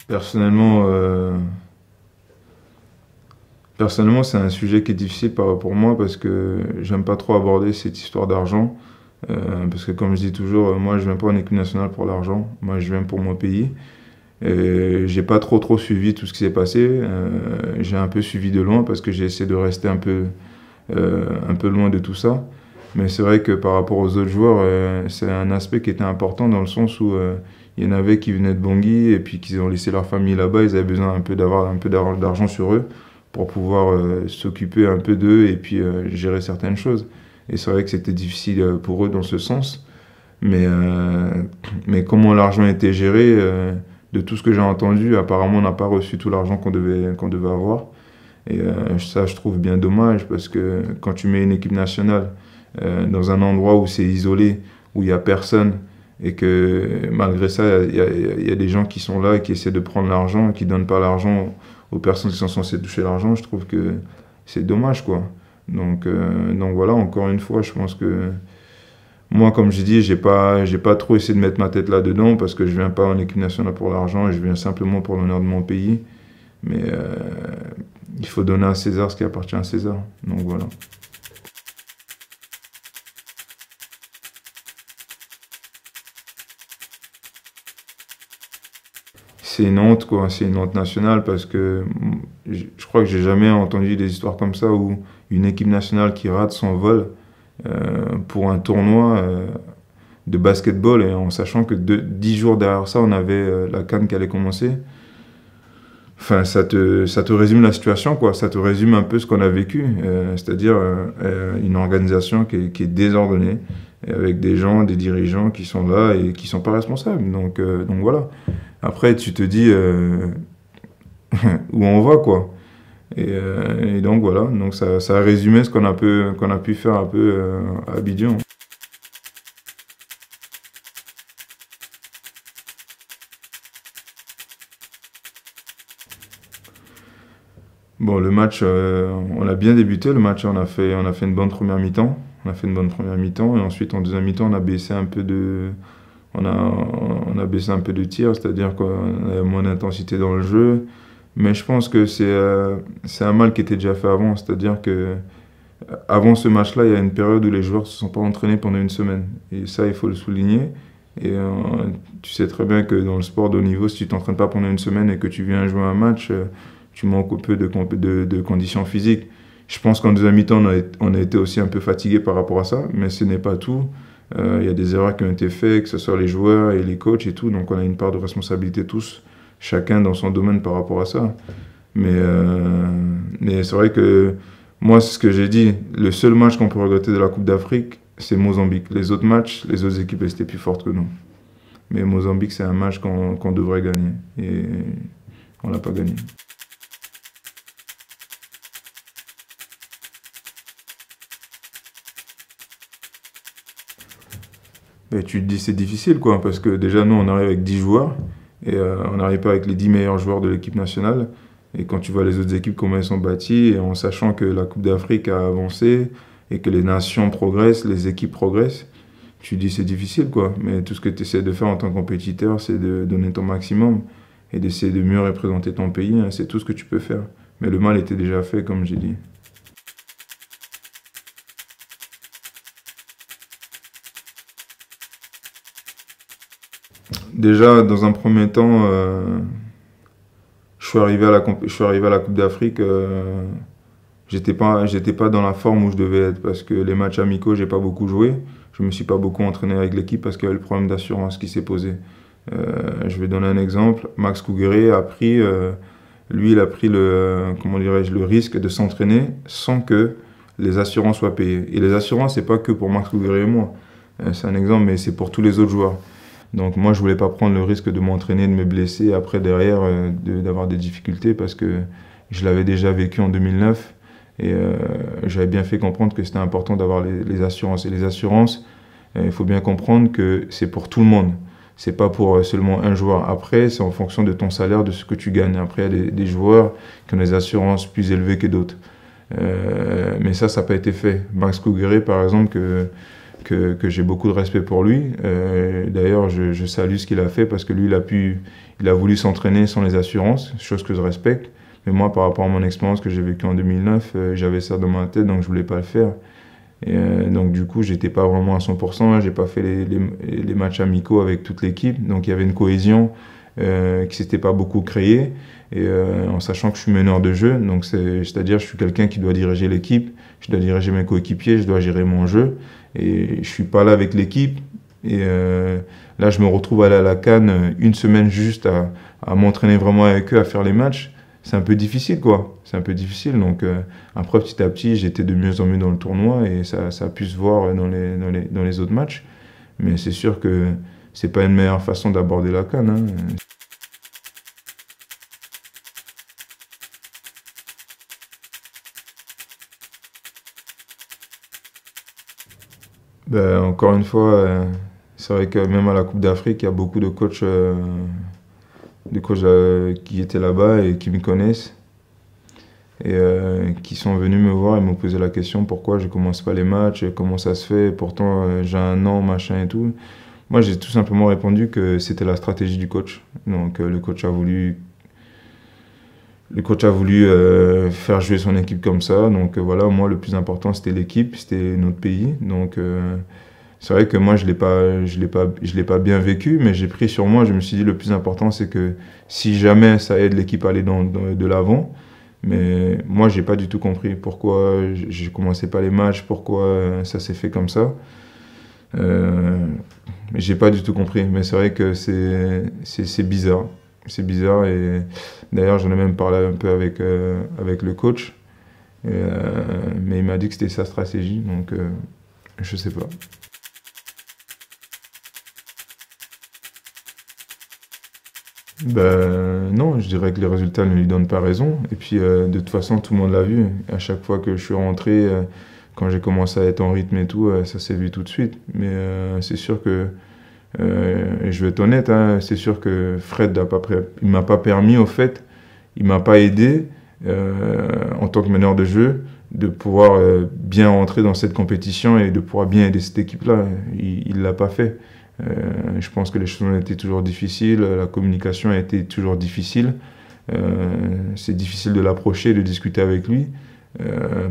Personnellement, personnellement, c'est un sujet qui est difficile pour moi parce que j'aime pas trop aborder cette histoire d'argent. Parce que comme je dis toujours, moi je viens pas en équipe nationale pour l'argent, moi je viens pour mon pays. Et j'ai pas trop suivi tout ce qui s'est passé. J'ai un peu suivi de loin parce que j'ai essayé de rester un peu loin de tout ça. Mais c'est vrai que par rapport aux autres joueurs, c'est un aspect qui était important dans le sens où il y en avait qui venaient de Bangui et puis qui ont laissé leur famille là-bas. Ils avaient besoin un peu d'avoir un peu d'argent sur eux pour pouvoir s'occuper un peu d'eux et puis gérer certaines choses. Et c'est vrai que c'était difficile pour eux dans ce sens. Mais comment l'argent était géré, de tout ce que j'ai entendu, apparemment on n'a pas reçu tout l'argent qu'on devait avoir. Et ça, je trouve bien dommage parce que quand tu mets une équipe nationale dans un endroit où c'est isolé, où il n'y a personne, et que malgré ça, il y a des gens qui sont là et qui essaient de prendre l'argent, et qui ne donnent pas l'argent aux personnes qui sont censées toucher l'argent, je trouve que c'est dommage, quoi. Donc voilà, encore une fois, je pense que moi, comme je dis, j'ai pas trop essayé de mettre ma tête là-dedans parce que je viens pas en équipe nationale pour l'argent, je viens simplement pour l'honneur de mon pays. Mais il faut donner à César ce qui appartient à César. Donc voilà. C'est une honte, quoi. C'est une honte nationale parce que je crois que j'ai jamais entendu des histoires comme ça où une équipe nationale qui rate son vol pour un tournoi de basketball et en sachant que 10 jours derrière ça, on avait la CAN qui allait commencer. Enfin, ça te résume la situation, quoi. Ça te résume un peu ce qu'on a vécu. C'est-à-dire une organisation qui est désordonnée, et avec des gens, des dirigeants qui sont là et qui sont pas responsables. Donc voilà. Après, tu te dis où on va, quoi. Et donc voilà. Donc ça a résumé ce qu'on a pu faire un peu à Abidjan. Bon, le match, on a bien débuté. Le match, on a fait une bonne première mi-temps. On a fait une bonne première mi-temps. Et ensuite, en deuxième mi-temps, on a baissé un peu de tir, c'est-à-dire qu'on avait moins d'intensité dans le jeu. Mais je pense que c'est un mal qui était déjà fait avant. C'est-à-dire que avant ce match-là, il y a une période où les joueurs ne se sont pas entraînés pendant une semaine. Et ça, il faut le souligner. Et tu sais très bien que dans le sport de haut niveau, si tu t'entraînes pas pendant une semaine et que tu viens jouer un match, tu manques un peu de conditions physiques. Je pense qu'en deuxième mi-temps, on a été aussi un peu fatigué par rapport à ça, mais ce n'est pas tout. Il y a des erreurs qui ont été faites, que ce soit les joueurs et les coachs et tout, donc on a une part de responsabilité tous, chacun dans son domaine par rapport à ça. Mais c'est vrai que moi, c'est ce que j'ai dit, le seul match qu'on peut regretter de la Coupe d'Afrique, c'est Mozambique. Les autres matchs, les autres équipes étaient plus fortes que nous. Mais Mozambique, c'est un match qu'on devrait gagner. Et on l'a pas gagné. Et tu te dis c'est difficile, quoi, parce que déjà nous on arrive avec 10 joueurs et on n'arrive pas avec les 10 meilleurs joueurs de l'équipe nationale. Et quand tu vois les autres équipes, comment elles sont bâties, et en sachant que la Coupe d'Afrique a avancé et que les nations progressent, les équipes progressent, tu te dis c'est difficile, quoi. Mais tout ce que tu essaies de faire en tant que compétiteur, c'est de donner ton maximum et d'essayer de mieux représenter ton pays, hein. C'est tout ce que tu peux faire. Mais le mal était déjà fait, comme j'ai dit. Déjà, dans un premier temps, je suis arrivé à la Coupe d'Afrique, j'étais pas dans la forme où je devais être parce que les matchs amicaux, j'ai pas beaucoup joué. Je me suis pas beaucoup entraîné avec l'équipe parce qu'il y avait le problème d'assurance qui s'est posé. Je vais donner un exemple. Max Cougueré a pris, lui, il a pris comment dirais-je, le risque de s'entraîner sans que les assurances soient payées. Et les assurances, c'est pas que pour Max Cougueré et moi. C'est un exemple, mais c'est pour tous les autres joueurs. Donc moi, je voulais pas prendre le risque de m'entraîner, de me blesser, après derrière d'avoir des difficultés parce que je l'avais déjà vécu en 2009 et j'avais bien fait comprendre que c'était important d'avoir les assurances. Et les assurances, il faut bien comprendre que c'est pour tout le monde. C'est pas pour seulement un joueur. Après, c'est en fonction de ton salaire, de ce que tu gagnes. Après, il y a des joueurs qui ont des assurances plus élevées que d'autres. Mais ça n'a pas été fait. Max Cougueré, par exemple, que j'ai beaucoup de respect pour lui. D'ailleurs, je salue ce qu'il a fait parce que lui, il a voulu s'entraîner sans les assurances, chose que je respecte. Mais moi, par rapport à mon expérience que j'ai vécue en 2009, j'avais ça dans ma tête, donc je voulais pas le faire. Donc du coup, j'étais pas vraiment à 100%. J'ai pas fait les matchs amicaux avec toute l'équipe. Donc il y avait une cohésion qui s'était pas beaucoup créée. En sachant que je suis meneur de jeu, donc c'est-à-dire je suis quelqu'un qui doit diriger l'équipe, je dois diriger mes coéquipiers, je dois gérer mon jeu. Et je suis pas là avec l'équipe. Là, je me retrouve à aller à la CAN une semaine juste à m'entraîner vraiment avec eux, à faire les matchs. C'est un peu difficile, quoi. C'est un peu difficile. Donc, après, petit à petit, j'étais de mieux en mieux dans le tournoi et ça a pu se voir dans les autres matchs. Mais c'est sûr que c'est pas une meilleure façon d'aborder la CAN, hein. Ben, encore une fois, c'est vrai que même à la Coupe d'Afrique, il y a beaucoup de coachs qui étaient là-bas et qui me connaissent et qui sont venus me voir et m'ont posé la question pourquoi je commence pas les matchs, comment ça se fait, pourtant j'ai un an, machin et tout. Moi, j'ai tout simplement répondu que c'était la stratégie du coach. Donc le coach a voulu faire jouer son équipe comme ça. Donc voilà, moi, le plus important, c'était l'équipe, c'était notre pays. Donc c'est vrai que moi, je l'ai pas bien vécu, mais j'ai pris sur moi. Je me suis dit, le plus important, c'est que si jamais ça aide l'équipe à aller de l'avant, mais moi, j'ai pas du tout compris pourquoi je commençais pas les matchs, pourquoi ça s'est fait comme ça. J'ai pas du tout compris, mais c'est vrai que c'est bizarre. C'est bizarre et d'ailleurs j'en ai même parlé un peu avec le coach, mais il m'a dit que c'était sa stratégie, donc je sais pas. Ben non, je dirais que les résultats ne lui donnent pas raison. Et puis de toute façon, tout le monde l'a vu. À chaque fois que je suis rentré, quand j'ai commencé à être en rythme et tout, ça s'est vu tout de suite. Mais c'est sûr que, je vais être honnête, hein, c'est sûr que Fred il m'a pas permis, au fait, il m'a pas aidé en tant que meneur de jeu de pouvoir bien rentrer dans cette compétition et de pouvoir bien aider cette équipe-là. Il l'a pas fait. Je pense que les choses ont été toujours difficiles, la communication a été toujours difficile. C'est difficile de l'approcher, de discuter avec lui,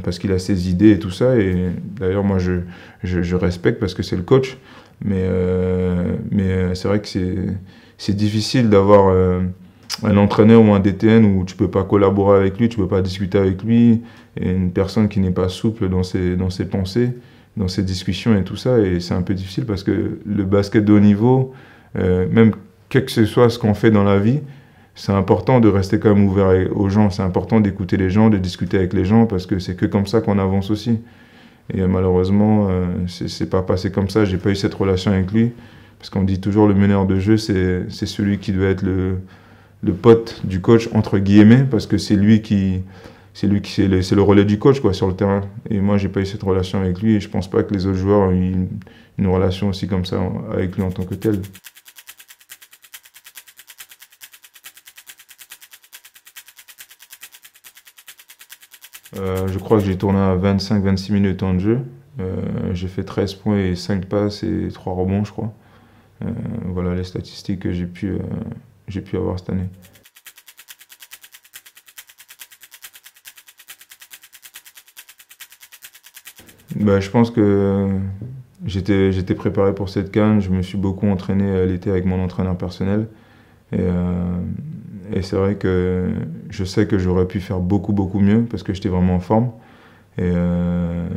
parce qu'il a ses idées et tout ça. Et d'ailleurs, moi, je respecte parce que c'est le coach. Mais c'est vrai que c'est difficile d'avoir un entraîneur ou un DTN où tu peux pas collaborer avec lui, tu peux pas discuter avec lui, et une personne qui n'est pas souple dans ses pensées, dans ses discussions et tout ça, et c'est un peu difficile parce que le basket de haut niveau, même quel que ce soit ce qu'on fait dans la vie, c'est important de rester quand même ouvert aux gens, c'est important d'écouter les gens, de discuter avec les gens, parce que c'est que comme ça qu'on avance aussi. Et malheureusement, c'est pas passé comme ça, j'ai pas eu cette relation avec lui, parce qu'on dit toujours le meneur de jeu, c'est celui qui doit être le pote du coach, entre guillemets, parce que c'est le relais du coach, quoi, sur le terrain. Et moi, j'ai pas eu cette relation avec lui et je pense pas que les autres joueurs ont eu une relation aussi comme ça avec lui en tant que tel. Je crois que j'ai tourné à 25-26 minutes en jeu. J'ai fait 13 points et 5 passes et 3 rebonds, je crois. Voilà les statistiques que j'ai pu avoir cette année. Bah, je pense que j'étais préparé pour cette CAN. Je me suis beaucoup entraîné l'été avec mon entraîneur personnel. Et, euh, et c'est vrai que je sais que j'aurais pu faire beaucoup mieux parce que j'étais vraiment en forme. Et, euh,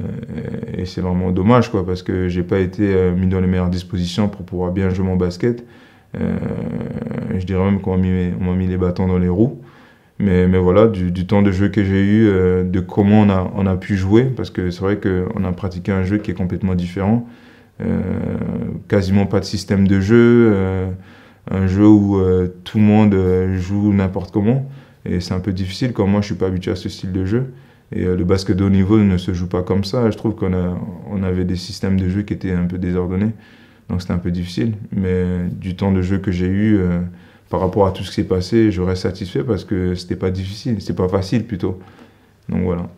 et c'est vraiment dommage, quoi, parce que j'ai pas été mis dans les meilleures dispositions pour pouvoir bien jouer mon basket. Euh, je dirais même on m'a mis les bâtons dans les roues. Mais voilà, du temps de jeu que j'ai eu, de comment on a pu jouer, parce que c'est vrai qu'on a pratiqué un jeu qui est complètement différent. Quasiment pas de système de jeu, un jeu où tout le monde joue n'importe comment. Et c'est un peu difficile, quand moi je suis pas habitué à ce style de jeu. Et le basket de haut niveau ne se joue pas comme ça. Je trouve on avait des systèmes de jeu qui étaient un peu désordonnés. Donc c'était un peu difficile. Mais du temps de jeu que j'ai eu, par rapport à tout ce qui s'est passé, je reste satisfait parce que c'était pas difficile, c'était pas facile plutôt. Donc voilà.